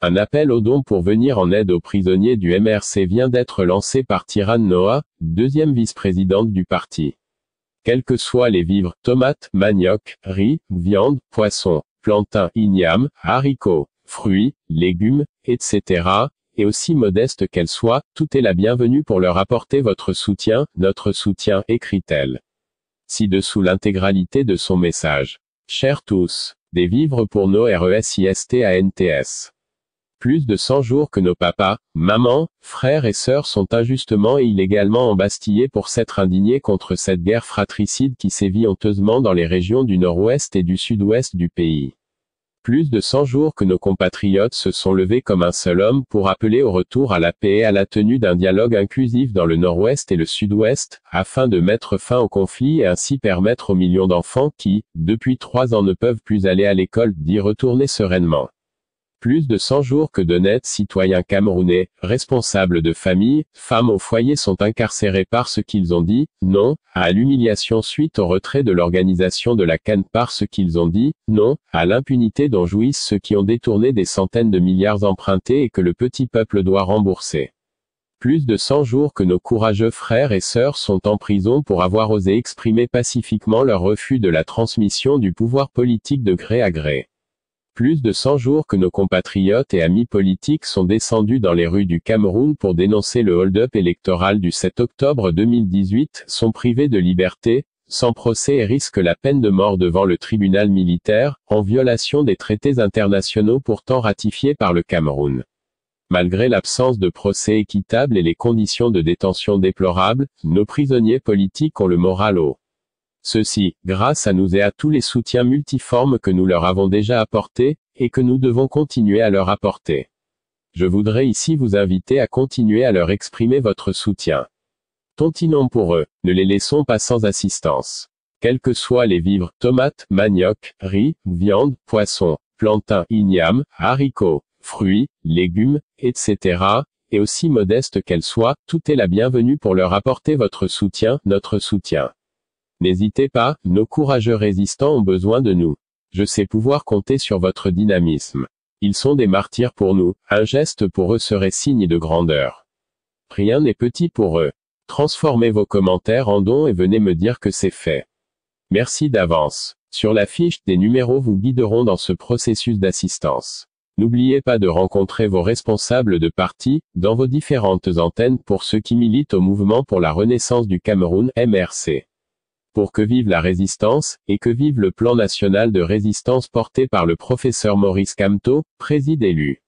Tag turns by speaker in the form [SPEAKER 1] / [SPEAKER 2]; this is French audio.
[SPEAKER 1] Un appel aux dons pour venir en aide aux prisonniers du MRC vient d'être lancé par Tirane Noah, deuxième vice-présidente du parti. Quels que soient les vivres, tomates, manioc, riz, viande, poisson, plantain, igname, haricots, fruits, légumes, etc., et aussi modestes qu'elles soient, tout est la bienvenue pour leur apporter votre soutien, notre soutien, écrit-elle. Ci-dessous l'intégralité de son message. Chers tous, des vivres pour nos RESISTANTS. Plus de 100 jours que nos papas, mamans, frères et sœurs sont injustement et illégalement embastillés pour s'être indignés contre cette guerre fratricide qui sévit honteusement dans les régions du nord-ouest et du sud-ouest du pays. Plus de 100 jours que nos compatriotes se sont levés comme un seul homme pour appeler au retour à la paix et à la tenue d'un dialogue inclusif dans le nord-ouest et le sud-ouest, afin de mettre fin au conflit et ainsi permettre aux millions d'enfants qui, depuis 3 ans ne peuvent plus aller à l'école, d'y retourner sereinement. Plus de 100 jours que d'honnêtes citoyens camerounais, responsables de famille, femmes au foyer sont incarcérés parce qu'ils ont dit « non » à l'humiliation suite au retrait de l'organisation de la CAN parce qu'ils ont dit « non » à l'impunité dont jouissent ceux qui ont détourné des centaines de milliards empruntés et que le petit peuple doit rembourser. Plus de 100 jours que nos courageux frères et sœurs sont en prison pour avoir osé exprimer pacifiquement leur refus de la transmission du pouvoir politique de gré à gré. Plus de 100 jours que nos compatriotes et amis politiques sont descendus dans les rues du Cameroun pour dénoncer le hold-up électoral du 7 octobre 2018, sont privés de liberté, sans procès et risquent la peine de mort devant le tribunal militaire, en violation des traités internationaux pourtant ratifiés par le Cameroun. Malgré l'absence de procès équitable et les conditions de détention déplorables, nos prisonniers politiques ont le moral haut. Ceci, grâce à nous et à tous les soutiens multiformes que nous leur avons déjà apportés, et que nous devons continuer à leur apporter. Je voudrais ici vous inviter à continuer à leur exprimer votre soutien. Tontinons pour eux, ne les laissons pas sans assistance. Quels que soient les vivres, tomates, manioc, riz, viande, poisson, plantain, igname, haricots, fruits, légumes, etc., et aussi modestes qu'elles soient, tout est la bienvenue pour leur apporter votre soutien, notre soutien. N'hésitez pas, nos courageux résistants ont besoin de nous. Je sais pouvoir compter sur votre dynamisme. Ils sont des martyrs pour nous, un geste pour eux serait signe de grandeur. Rien n'est petit pour eux. Transformez vos commentaires en dons et venez me dire que c'est fait. Merci d'avance. Sur la fiche, des numéros vous guideront dans ce processus d'assistance. N'oubliez pas de rencontrer vos responsables de parti, dans vos différentes antennes pour ceux qui militent au mouvement pour la renaissance du Cameroun, MRC. Pour que vive la résistance, et que vive le plan national de résistance porté par le professeur Maurice Kamto, préside élu.